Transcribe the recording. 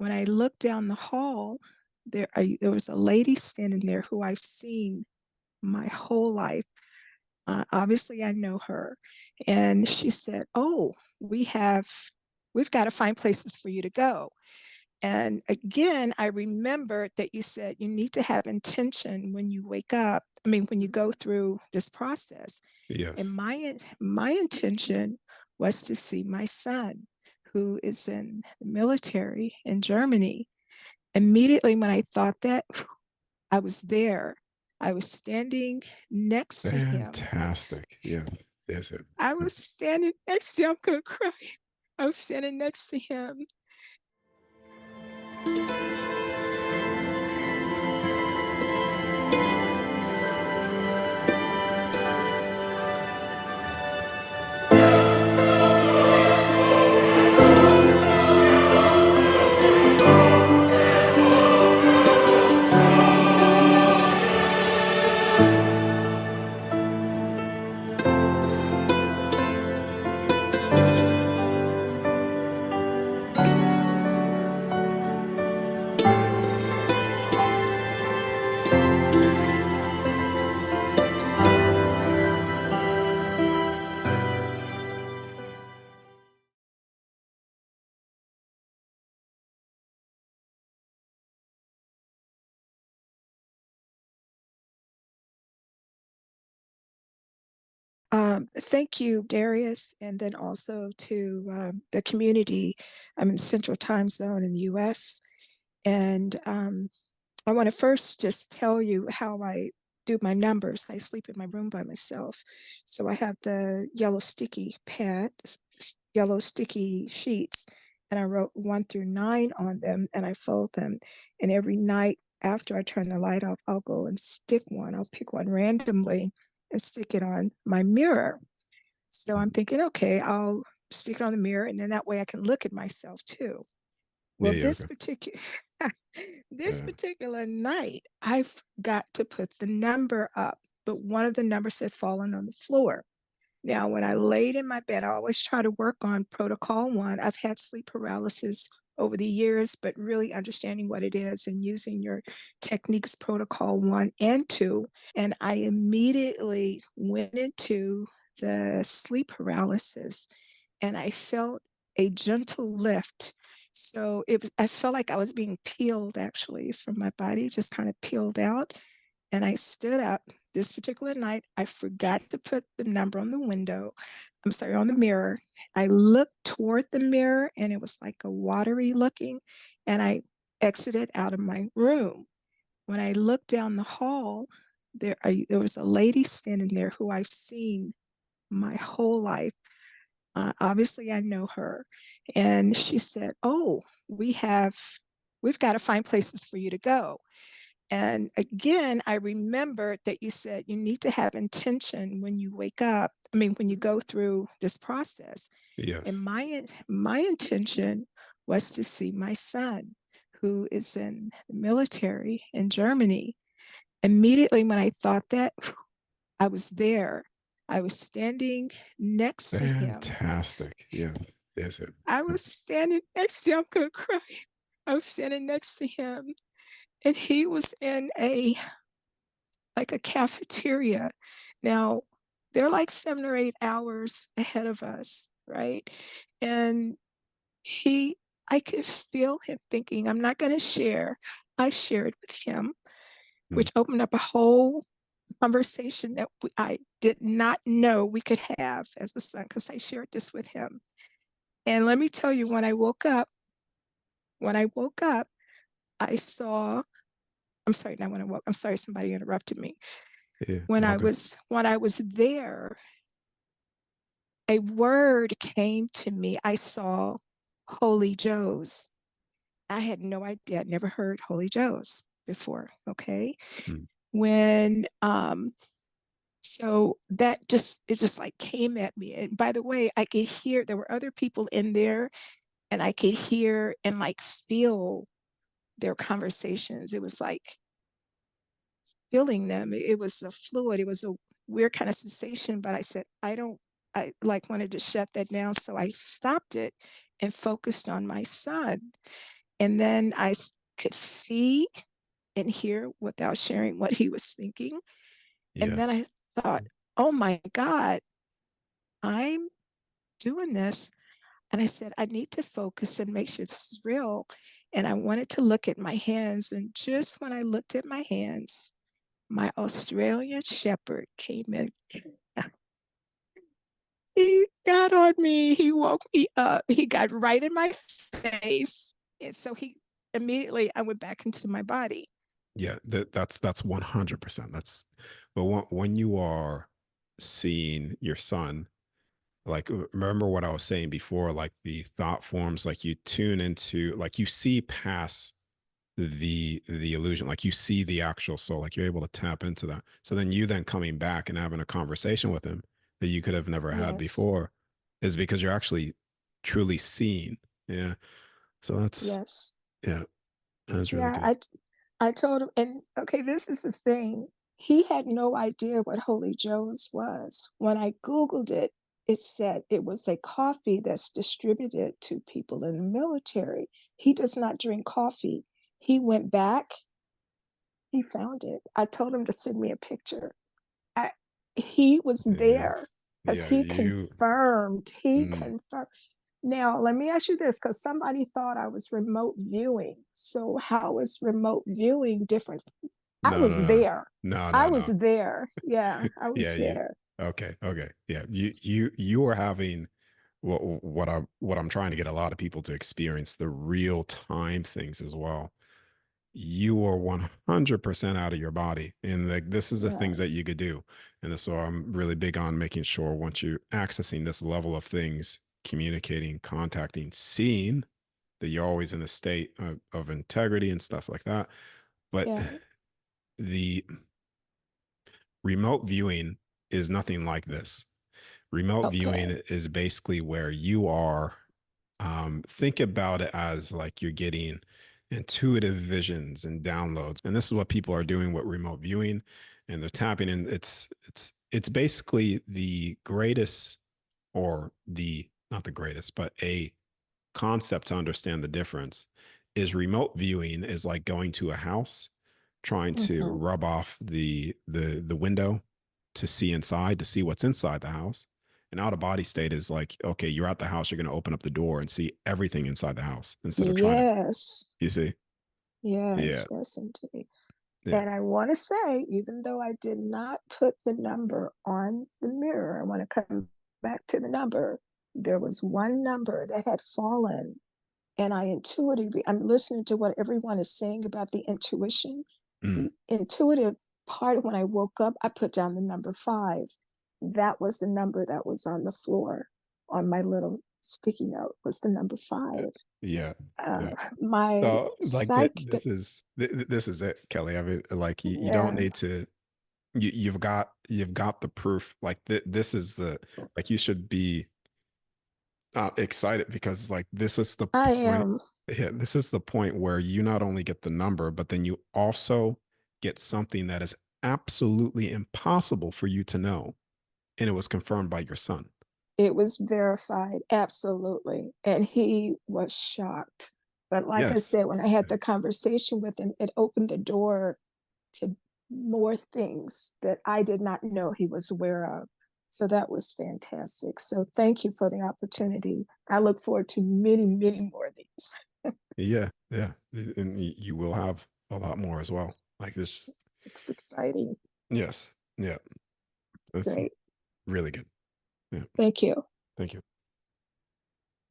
when I looked down the hall, there was a lady standing there who I've seen my whole life. Obviously, I know her, and she said, "Oh, we've got to find places for you to go." And again, I remembered that you said you need to have intention when you wake up. I mean, when you go through this process. And Yes. my intention was to see my son, who is in the military in Germany. Immediately when I thought that, I was there. I was standing next to him. Fantastic. Yeah. Yes. It, I was standing next to him. I'm gonna cry. I was standing next to him. Thank you, Darius, and then also to the community. I'm in Central Time Zone in the US. And I want to first just tell you how I do my numbers. I sleep in my room by myself. So I have the yellow sticky pad, yellow sticky sheets, and I wrote 1 through 9 on them and I fold them. And every night after I turn the light off, I'll go and stick one. I'll pick one randomly and stick it on my mirror. So I'm thinking, okay, I'll stick it on the mirror and then that way I can look at myself too. yeah. Well, Yeah. this Okay. particular this Yeah. particular night, I forgot to put the number up, but one of the numbers had fallen on the floor. Now, when I laid in my bed, I always try to work on protocol 1. I've had sleep paralysis over the years, but really understanding what it is and using your techniques, protocol 1 and 2. And I immediately went into the sleep paralysis and I felt a gentle lift. So I felt like I was being peeled actually from my body, just kind of peeled out. And I stood up. This particular night, I forgot to put the number on the window. I'm sorry, on the mirror. I looked toward the mirror and it was like a watery looking. And I exited out of my room. When I looked down the hall, there was a lady standing there who I've seen my whole life. Obviously, I know her. And she said, "Oh, we've got to find places for you to go." And again, I remembered that you said you need to have intention when you wake up. I mean, when you go through this process. And Yes. my intention was to see my son, who is in the military in Germany. Immediately when I thought that, I was there. I was standing next to him. Fantastic. Yeah. Yes. It, I was standing next to him. I'm gonna cry. I was standing next to him, and he was in a cafeteria. Now, they're like 7 or 8 hours ahead of us, right? And he, I could feel him thinking, I'm not going to share. I shared with him, mm, which opened up a whole conversation that I did not know we could have as a son because I shared this with him. And let me tell you, when I woke up, I saw, I'm sorry, not when I woke, I'm sorry, somebody interrupted me. yeah. When All I good. was there, a word came to me. I saw Holy Joe's. I had no idea. I'd never heard Holy Joe's before. Okay. Mm, When so that just it just like came at me. And by the way, I could hear there were other people in there and I could hear and like feel their conversations. It was like feeling them. It was a fluid. It was a weird kind of sensation, but I said, I like wanted to shut that down. So I stopped it and focused on my son. And then could see and hear without sharing what he was thinking. And then Yes. I thought, oh my God, I'm doing this. And I said, I need to focus and make sure this is real. And I wanted to look at my hands. And just when I looked at my hands, my Australian Shepherd came in. He got on me. He woke me up. He got right in my face. And so I went back into my body. Yeah, that's 100%. That's but when you are seeing your son, like remember what I was saying before, like the thought forms, like you tune into, like you see past the illusion, like you see the actual soul, like you're able to tap into that. So then you then coming back and having a conversation with him that you could have never had Yes. before is because you're actually truly seeing. Yeah. So that's, Yes. yeah, that's really Yeah. good. I told him, and okay, this is the thing. He had no idea what Holy Joe's was. When I Googled it, it said it was a coffee that's distributed to people in the military. He does not drink coffee. He went back, he found it. I told him to send me a picture. I, he was there Yes. because Yeah, you he mm, confirmed. Now, let me ask you this because somebody thought I was remote viewing. So, how is remote viewing different? I no, was no, no. there. No, I no, was no. there. Yeah, I Yeah, was you there. okay, okay. Yeah. You are having what I'm trying to get a lot of people to experience, the real time things as well. You are 100% out of your body. And like this is the Yeah, things that you could do. And so I'm really big on making sure once you're accessing this level of things, communicating, contacting, seeing, that you're always in a state of integrity and stuff like that. But yeah. the remote viewing is nothing like this. Remote viewing Okay. is basically where you are. Think about it as like you're getting intuitive visions and downloads, and this is what people are doing with remote viewing, and they're tapping in. It's basically the greatest, or the not the greatest, but a concept to understand the difference is remote viewing is like going to a house, trying to Hmm. rub off the window to see inside, to see what's inside the house. An out of body state is like, okay, you're at the house, you're going to open up the door and see everything inside the house instead of trying to, Yes. you see? Yeah. Yes. Yes, indeed. Yeah. And I want to say, even though I did not put the number on the mirror, I want to come back to the number. There was one number that had fallen, and I intuitively, I'm listening to what everyone is saying about the intuition. Mm. The intuitive part, when I woke up, I put down the number 5. That was the number that was on the floor on my little sticky note, was the number 5. Yeah. Uh, Yeah. my So like that, psych, this is it, Kelly. I mean, like you don't yeah, need to, you've got the proof. Like this is the, like you should be excited because like this is the I point. am. Yeah, this is the point where you not only get the number, but then you also get something that is absolutely impossible for you to know, and it was confirmed by your son. It was verified, absolutely. And he was shocked. But like I Yes. said, when I had the conversation with him, it opened the door to more things that I did not know he was aware of. So that was fantastic. So thank you for the opportunity. I look forward to many, many more of these. Yeah. Yeah. And you will have a lot more as well. Like this. It's exciting. Yes. Yeah. That's Great. really good. Yeah. Thank you. Thank you.